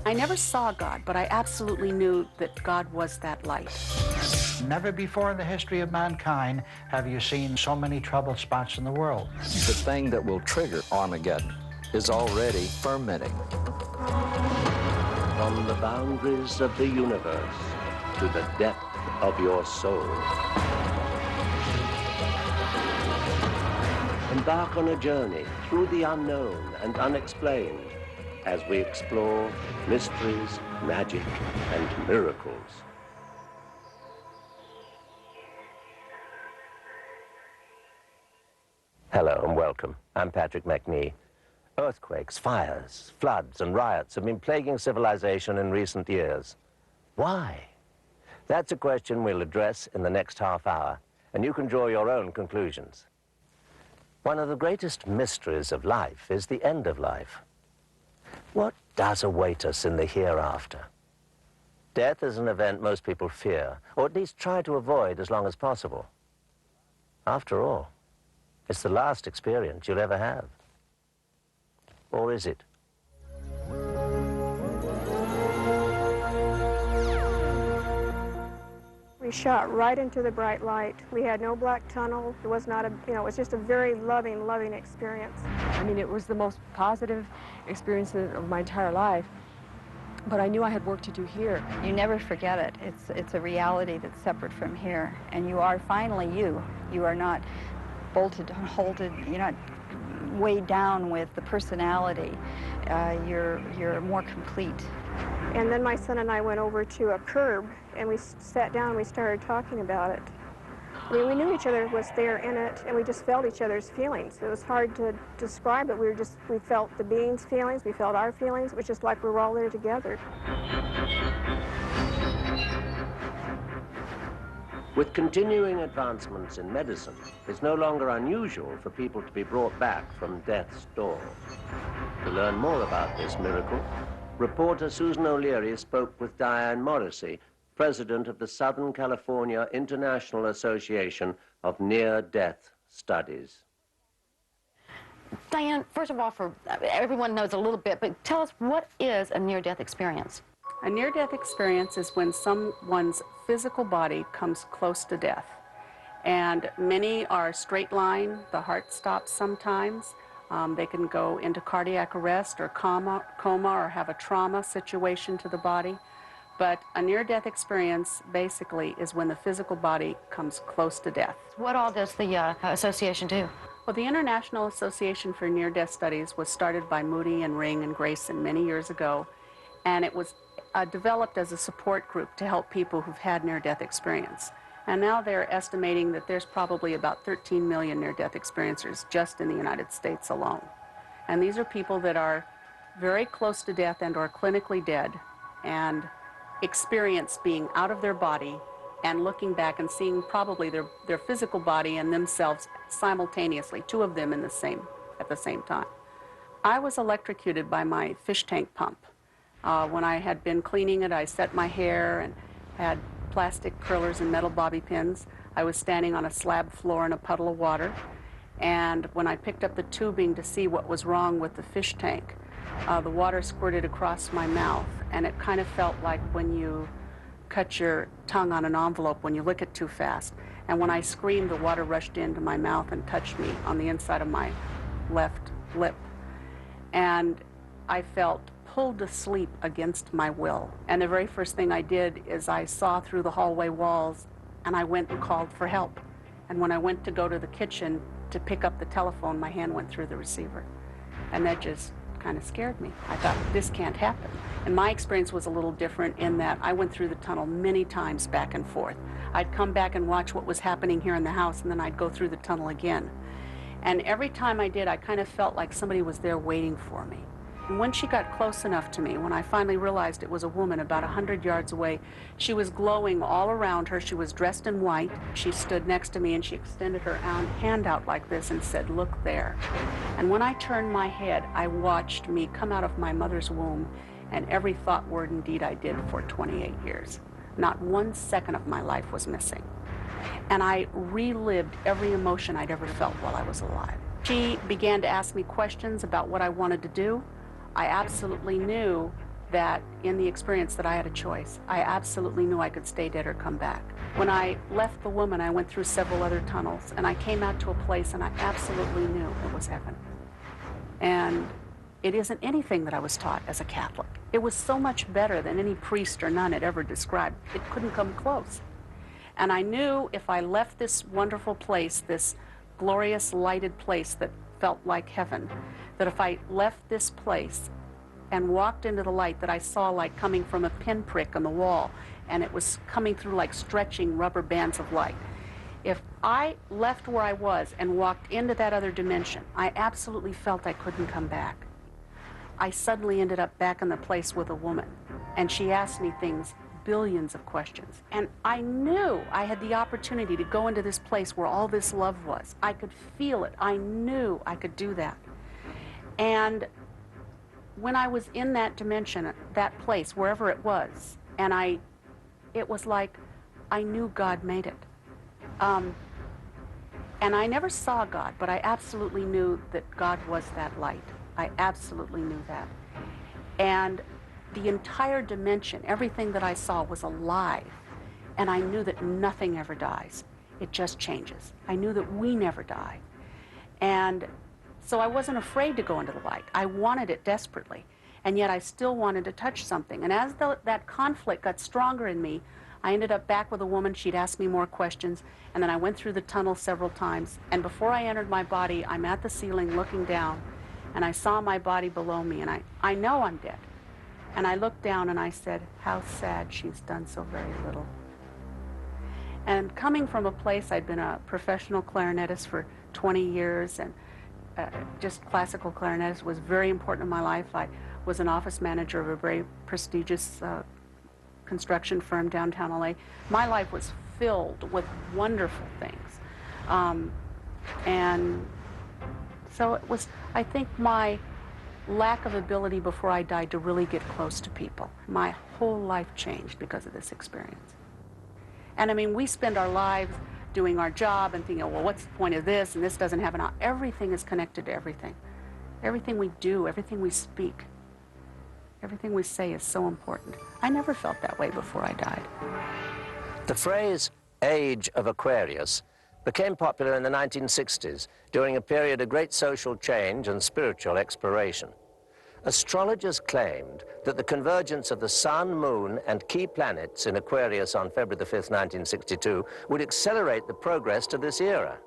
I never saw God, but I absolutely knew that God was that light. Never before in the history of mankind have you seen so many troubled spots in the world. The thing that will trigger Armageddon is already fermenting. From the boundaries of the universe to the depth of your soul. Embark on a journey through the unknown and unexplained as we explore mysteries, magic, and miracles. Hello and welcome. I'm Patrick McNee. Earthquakes, fires, floods, and riots have been plaguing civilization in recent years. Why? That's a question we'll address in the next half hour, and you can draw your own conclusions. One of the greatest mysteries of life is the end of life. What does await us in the hereafter? Death is an event most people fear, or at least try to avoid as long as possible. After all, it's the last experience you'll ever have. Or is it? We shot right into the bright light. We had no black tunnel. It was not a, it was just a very loving, loving experience. I mean, it was the most positive experience of my entire life. But I knew I had work to do here. You never forget it. It's a reality that's separate from here. And you are finally you. You are not bolted, halted, you're not weighed down with the personality. You're more complete. And then my son and I went over to a curb and we sat down and we started talking about it. I mean, we knew each other was there in it, and we just felt each other's feelings. It was hard to describe it. We felt the being's feelings, we felt our feelings. It was just like we were all there together. With continuing advancements in medicine, it's no longer unusual for people to be brought back from death's door. To learn more about this miracle, reporter Susan O'Leary spoke with Diane Morrissey, president of the Southern California International Association of Near-Death Studies. Diane, first of all, for everyone knows a little bit, but tell us, what is a near-death experience? A near-death experience is when someone's physical body comes close to death. And many are straight line, the heart stops sometimes. They can go into cardiac arrest or coma or have a trauma situation to the body. But a near-death experience basically is when the physical body comes close to death. What all does the association do? Well, the International Association for Near-Death Studies was started by Moody and Ring and Grayson many years ago, and it was developed as a support group to help people who've had near-death experience. And now they're estimating that there's probably about 13 million near-death experiencers just in the United States alone. And these are people that are very close to death and are clinically dead and experience being out of their body and looking back and seeing probably their physical body and themselves simultaneously, two of them at the same time. I was electrocuted by my fish tank pump. When I had been cleaning it, I set my hair and had plastic curlers and metal bobby pins. I was standing on a slab floor in a puddle of water, and when I picked up the tubing to see what was wrong with the fish tank, the water squirted across my mouth, and it kind of felt like when you cut your tongue on an envelope when you lick it too fast. And when I screamed, the water rushed into my mouth and touched me on the inside of my left lip. And I felt pulled to sleep against my will. And the very first thing I did is I saw through the hallway walls, and I went and called for help. And when I went to go to the kitchen to pick up the telephone, my hand went through the receiver. And that just kind of scared me. I thought, this can't happen. And my experience was a little different in that I went through the tunnel many times back and forth. I'd come back and watch what was happening here in the house, and then I'd go through the tunnel again. And every time I did, I kind of felt like somebody was there waiting for me. And when she got close enough to me, when I finally realized it was a woman about 100 yards away, she was glowing all around her. She was dressed in white. She stood next to me, and she extended her hand out like this and said, "Look there." And when I turned my head, I watched me come out of my mother's womb, and every thought, word, and deed I did for 28 years. Not 1 second of my life was missing. And I relived every emotion I'd ever felt while I was alive. She began to ask me questions about what I wanted to do. I absolutely knew that in the experience that I had a choice. I absolutely knew I could stay dead or come back. When I left the woman, I went through several other tunnels, and I came out to a place, and I absolutely knew it was heaven. And it isn't anything that I was taught as a Catholic. It was so much better than any priest or nun had ever described. It couldn't come close. And I knew if I left this wonderful place, this glorious lighted place that felt like heaven, that if I left this place and walked into the light that I saw like coming from a pinprick on the wall, and it was coming through like stretching rubber bands of light. If I left where I was and walked into that other dimension, I absolutely felt I couldn't come back. I suddenly ended up back in the place with a woman, and she asked me things, billions of questions. And I knew I had the opportunity to go into this place where all this love was. I could feel it. I knew I could do that. And when I was in that dimension, that place, wherever it was, and it was like I knew God made it. And I never saw God, but I absolutely knew that God was that light. I absolutely knew that. And the entire dimension, everything that I saw was alive. And I knew that nothing ever dies. It just changes. I knew that we never die. And so I wasn't afraid to go into the light. I wanted it desperately. And yet I still wanted to touch something. And as that conflict got stronger in me, I ended up back with a woman. She'd asked me more questions. And then I went through the tunnel several times. And before I entered my body, I'm at the ceiling looking down. And I saw my body below me. And I know I'm dead. And I looked down and I said, how sad she's done so very little. And coming from a place, I'd been a professional clarinetist for 20 years, and just classical clarinetist was very important in my life. I was an office manager of a very prestigious construction firm downtown LA. My life was filled with wonderful things. And so it was, I think, my lack of ability before I died to really get close to people. My whole life changed because of this experience. And I mean, we spend our lives doing our job and thinking, well, what's the point of this? And this doesn't happen. Everything is connected to everything. Everything we do, everything we speak, everything we say is so important. I never felt that way before I died. The phrase Age of Aquarius became popular in the 1960s during a period of great social change and spiritual exploration. Astrologers claimed that the convergence of the Sun, Moon, and key planets in Aquarius on February the 5th, 1962, would accelerate the progress to this era.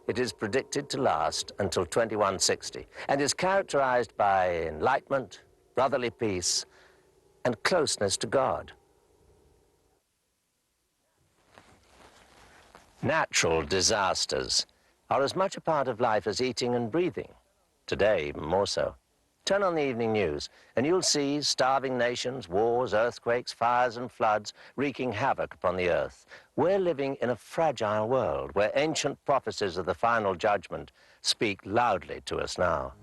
It is predicted to last until 2160 and is characterized by enlightenment, brotherly peace, and closeness to God. Natural disasters are as much a part of life as eating and breathing, today even more so. Turn on the evening news and you'll see starving nations, wars, earthquakes, fires and floods wreaking havoc upon the earth. We're living in a fragile world where ancient prophecies of the final judgment speak loudly to us now.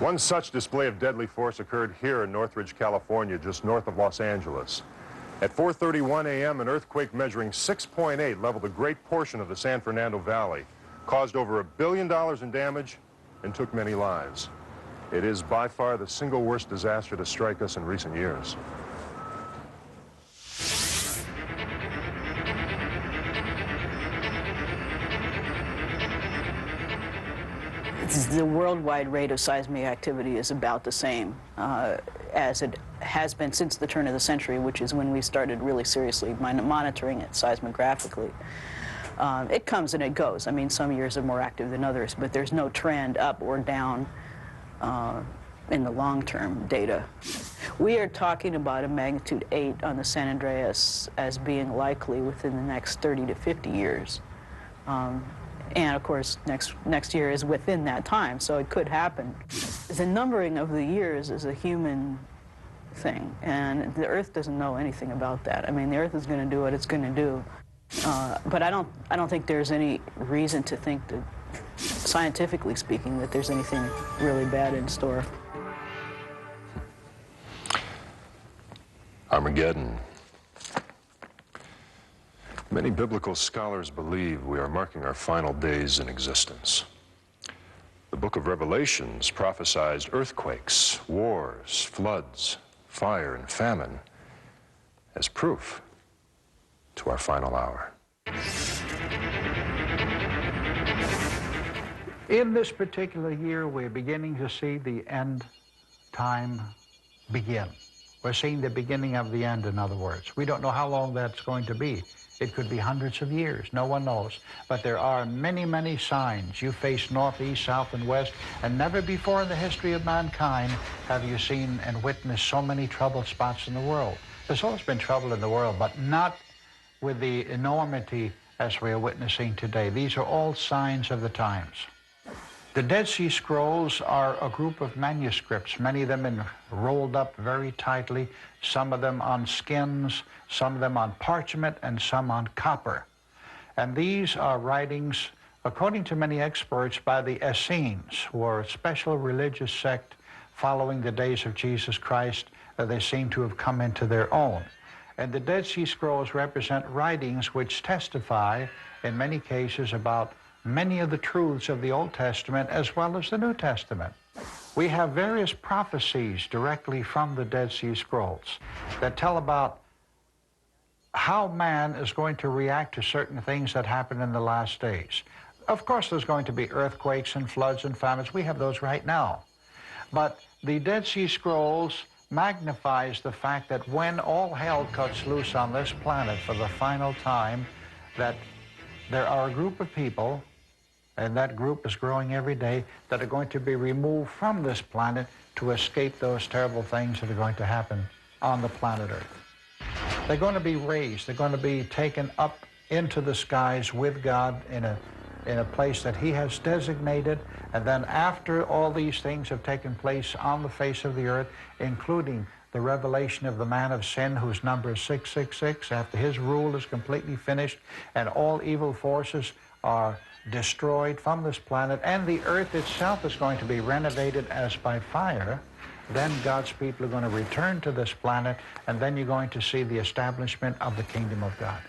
One such display of deadly force occurred here in Northridge, California, just north of Los Angeles. At 4:31 a.m., an earthquake measuring 6.8 leveled a great portion of the San Fernando Valley, caused over $1 billion in damage, and took many lives. It is by far the single worst disaster to strike us in recent years. The worldwide rate of seismic activity is about the same as it has been since the turn of the century, which is when we started really seriously monitoring it seismographically. It comes and it goes. I mean, some years are more active than others, but there's no trend up or down in the long-term data. We are talking about a magnitude 8 on the San Andreas as being likely within the next 30 to 50 years. And of course, next year is within that time, so it could happen. The numbering of the years is a human thing, and the Earth doesn't know anything about that. I mean, the Earth is going to do what it's going to do. But I don't think there's any reason to think that, scientifically speaking, that there's anything really bad in store. Armageddon. Many biblical scholars believe we are marking our final days in existence. The book of Revelations prophesied earthquakes, wars, floods, fire, and famine as proof to our final hour. In this particular year, we're beginning to see the end time begin. We're seeing the beginning of the end, in other words. We don't know how long that's going to be. It could be hundreds of years. No one knows. But there are many, many signs. You face north, east, south, and west, and never before in the history of mankind have you seen and witnessed so many troubled spots in the world. There's always been trouble in the world, but not with the enormity as we are witnessing today. These are all signs of the times. The Dead Sea Scrolls are a group of manuscripts, many of them rolled up very tightly, some of them on skins, some of them on parchment, and some on copper. And these are writings, according to many experts, by the Essenes, who are a special religious sect following the days of Jesus Christ. They seem to have come into their own. And the Dead Sea Scrolls represent writings which testify, in many cases, about many of the truths of the Old Testament as well as the New Testament. We have various prophecies directly from the Dead Sea Scrolls that tell about how man is going to react to certain things that happen in the last days. Of course, there's going to be earthquakes and floods and famines. We have those right now. But the Dead Sea Scrolls magnifies the fact that when all hell cuts loose on this planet for the final time, that there are a group of people, and that group is growing every day, that are going to be removed from this planet to escape those terrible things that are going to happen on the planet Earth. They're going to be raised. They're going to be taken up into the skies with God in a place that He has designated. And then after all these things have taken place on the face of the earth, including the revelation of the man of sin, whose number is 666, after his rule is completely finished and all evil forces are destroyed from this planet, and the earth itself is going to be renovated as by fire, then God's people are going to return to this planet, and then you're going to see the establishment of the kingdom of God.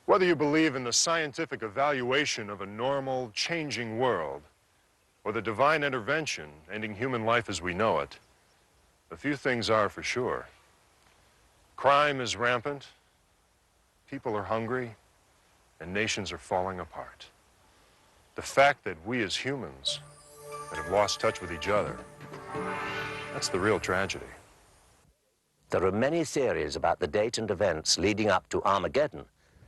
Whether you believe in the scientific evaluation of a normal, changing world, or the divine intervention ending human life as we know it, a few things are for sure. Crime is rampant, people are hungry, and nations are falling apart. The fact that we as humans that have lost touch with each other, that's the real tragedy. There are many theories about the date and events leading up to Armageddon.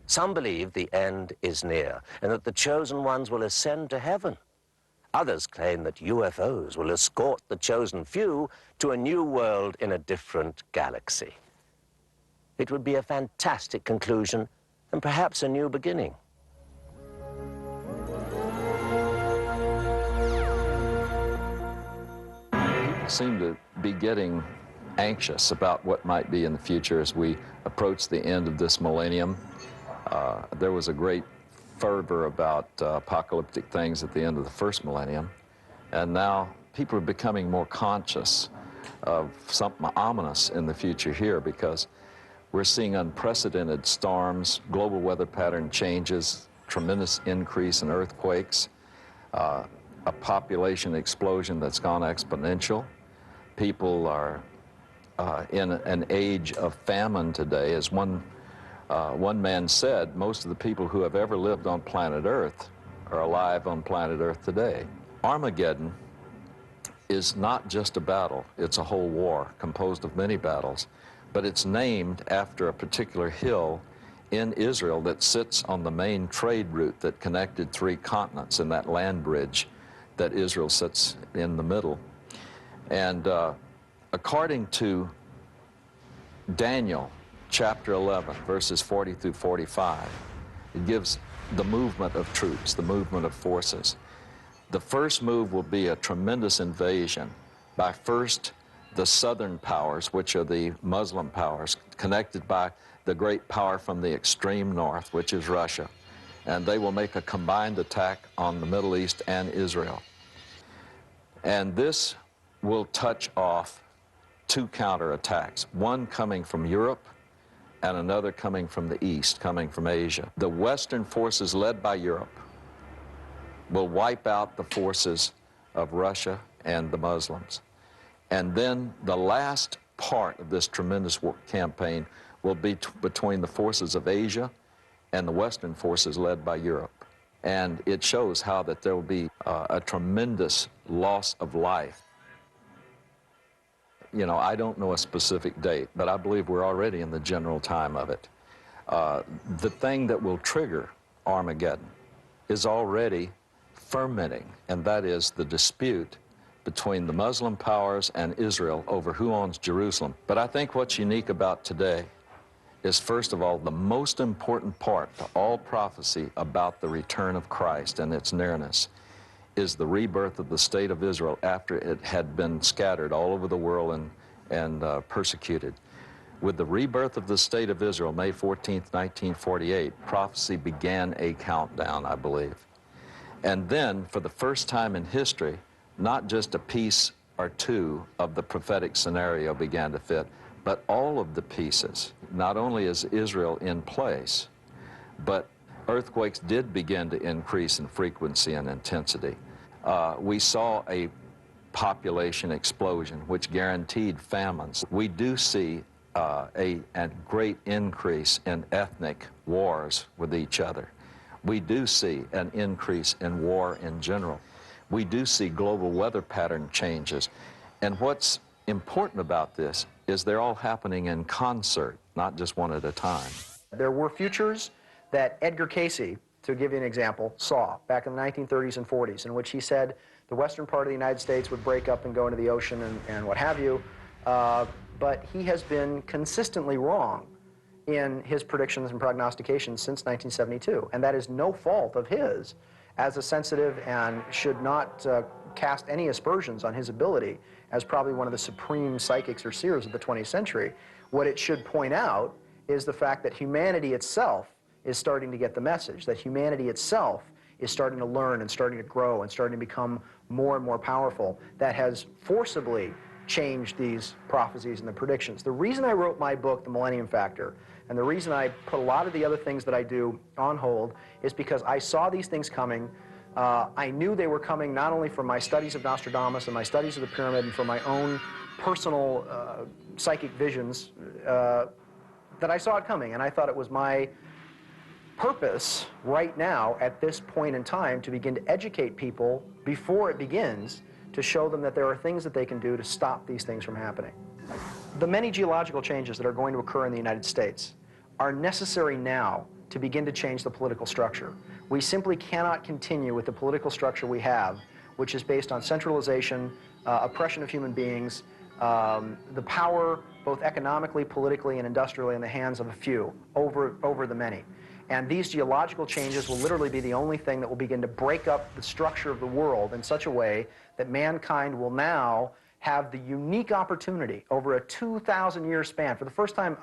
Some believe the end is near and that the chosen ones will ascend to heaven. Others claim that UFOs will escort the chosen few to a new world in a different galaxy. It would be a fantastic conclusion and perhaps a new beginning. We seem to be getting anxious about what might be in the future as we approach the end of this millennium. There was a great fervor about apocalyptic things at the end of the first millennium, and now people are becoming more conscious of something ominous in the future here, because we're seeing unprecedented storms, global weather pattern changes, tremendous increase in earthquakes, a population explosion that's gone exponential. People are in an age of famine today. As one man said, most of the people who have ever lived on planet Earth are alive on planet Earth today. Armageddon is not just a battle, it's a whole war composed of many battles, but it's named after a particular hill in Israel that sits on the main trade route that connected 3 continents in that land bridge that Israel sits in the middle. And according to Daniel chapter 11, verses 40 through 45, it gives the movement of troops, the movement of forces. The first move will be a tremendous invasion by first the southern powers, which are the Muslim powers, connected by the great power from the extreme north, which is Russia. And they will make a combined attack on the Middle East and Israel. And this will touch off two counterattacks, one coming from Europe and another coming from the East, coming from Asia. The Western forces led by Europe will wipe out the forces of Russia and the Muslims. And then the last part of this tremendous campaign will be between the forces of Asia and the Western forces led by Europe. And it shows how that there will be a tremendous loss of life. You know, I don't know a specific date, but I believe we're already in the general time of it. The thing that will trigger Armageddon is already fermenting, and that is the dispute between the Muslim powers and Israel over who owns Jerusalem. But I think what's unique about today is, first of all, the most important part to all prophecy about the return of Christ and its nearness is the rebirth of the state of Israel after it had been scattered all over the world and persecuted. With the rebirth of the state of Israel, May 14th, 1948, prophecy began a countdown, I believe. And then, for the first time in history, not just a piece or two of the prophetic scenario began to fit, but all of the pieces. Not only is Israel in place, but earthquakes did begin to increase in frequency and intensity. We saw a population explosion, which guaranteed famines. We do see a great increase in ethnic wars with each other. We do see an increase in war in general. We do see global weather pattern changes. And what's important about this is they're all happening in concert, not just one at a time. There were futures that Edgar Cayce, to give you an example, saw back in the 1930s and 40s, in which he said the western part of the United States would break up and go into the ocean and what have you. But he has been consistently wrong in his predictions and prognostications since 1972. And that is no fault of his as a sensitive, and should not cast any aspersions on his ability as probably one of the supreme psychics or seers of the 20th century. What it should point out is the fact that humanity itself is starting to get the message, that humanity itself is starting to learn and starting to grow and starting to become more and more powerful. That has forcibly changed these prophecies and the predictions. The reason I wrote my book, The Millennium Factor, and the reason I put a lot of the other things that I do on hold is because I saw these things coming. I knew they were coming not only from my studies of Nostradamus and my studies of the pyramid and from my own personal psychic visions, that I saw it coming. And I thought it was my purpose right now at this point in time to begin to educate people before it begins, to show them that there are things that they can do to stop these things from happening. The many geological changes that are going to occur in the United States are necessary now to begin to change the political structure. We simply cannot continue with the political structure we have, which is based on centralization, oppression of human beings, the power, both economically, politically, and industrially, in the hands of a few over the many. And these geological changes will literally be the only thing that will begin to break up the structure of the world in such a way that mankind will now have the unique opportunity over a 2,000-year span, for the first time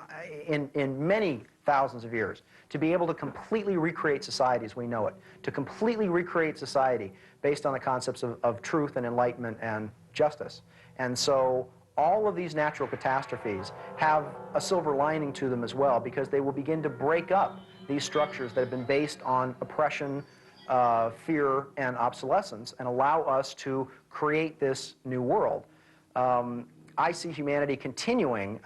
in many thousands of years, to be able to completely recreate society as we know it, to completely recreate society based on the concepts of truth and enlightenment and justice. And so all of these natural catastrophes have a silver lining to them as well, because they will begin to break up these structures that have been based on oppression, fear, and obsolescence, and allow us to create this new world. I see humanity continuing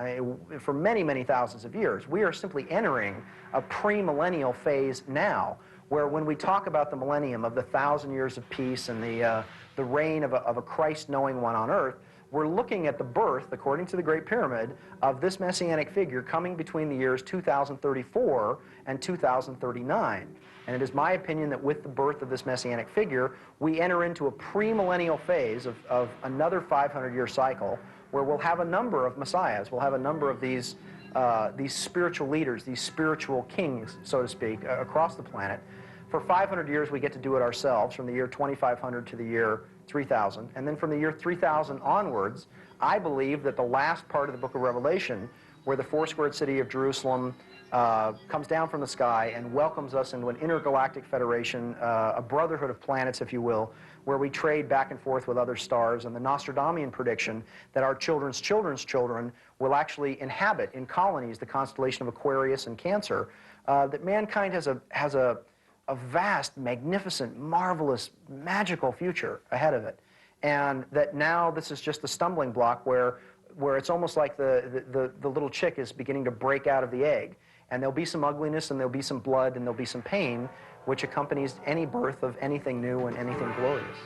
for many, many thousands of years. We are simply entering a pre-millennial phase now, where when we talk about the millennium of the 1,000 years of peace and the reign of a Christ-knowing one on earth, we're looking at the birth, according to the Great Pyramid, of this messianic figure coming between the years 2034 and 2039. And it is my opinion that with the birth of this messianic figure, we enter into a pre-millennial phase of another 500-year cycle, where we'll have a number of messiahs. We'll have a number of these spiritual leaders, these spiritual kings, so to speak, across the planet. For 500 years, we get to do it ourselves, from the year 2500 to the year 3000. And then from the year 3000 onwards, I believe that the last part of the book of Revelation, where the four-squared city of Jerusalem comes down from the sky and welcomes us into an intergalactic federation, a brotherhood of planets, if you will, where we trade back and forth with other stars, and the Nostradamian prediction that our children's children's children will actually inhabit in colonies the constellation of Aquarius and Cancer, that mankind has a vast, magnificent, marvelous, magical future ahead of it. And that now this is just the stumbling block where it's almost like the little chick is beginning to break out of the egg. And there'll be some ugliness, and there'll be some blood, and there'll be some pain, which accompanies any birth of anything new and anything glorious.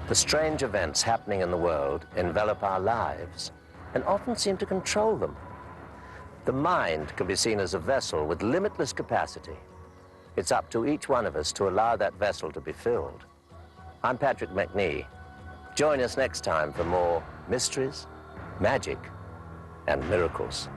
The strange events happening in the world envelop our lives and often seem to control them. The mind can be seen as a vessel with limitless capacity. It's up to each one of us to allow that vessel to be filled. I'm Patrick McNee. Join us next time for more mysteries, magic, and miracles.